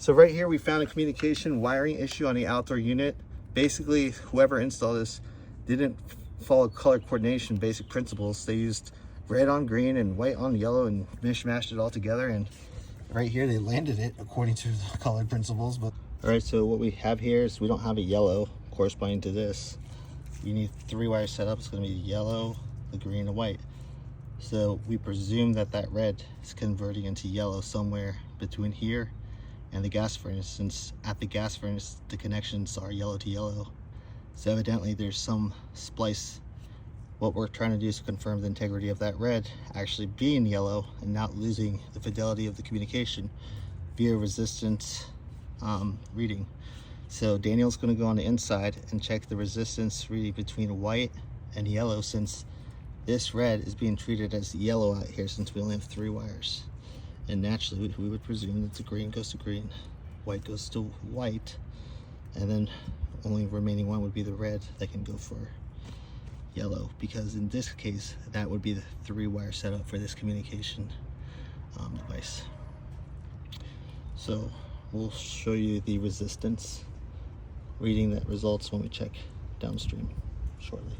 So right here we found a communication wiring issue on the outdoor unit. Basically, whoever installed this didn't follow color coordination basic principles. They used red on green and white on yellow and mishmashed it all together, and right here they landed it according to the color principles. But all right, so what we have here is we don't have a yellow corresponding to this. You need 3 wire setup. It's going to be yellow, the green, and white. So we presume that that red is converting into yellow somewhere between here and the gas furnace, since at the gas furnace the connections are yellow to yellow. So evidently there's some splice. What we're trying to do is confirm the integrity of that red actually being yellow and not losing the fidelity of the communication via resistance reading. So Daniel's going to go on the inside and check the resistance reading between white and yellow, since this red is being treated as yellow out here since we only have 3 wires. And naturally we would presume that the green goes to green, white goes to white, and then only remaining one would be the red that can go for yellow, because in this case that would be the 3 wire setup for this communication device. So we'll show you the resistance reading that results when we check downstream shortly.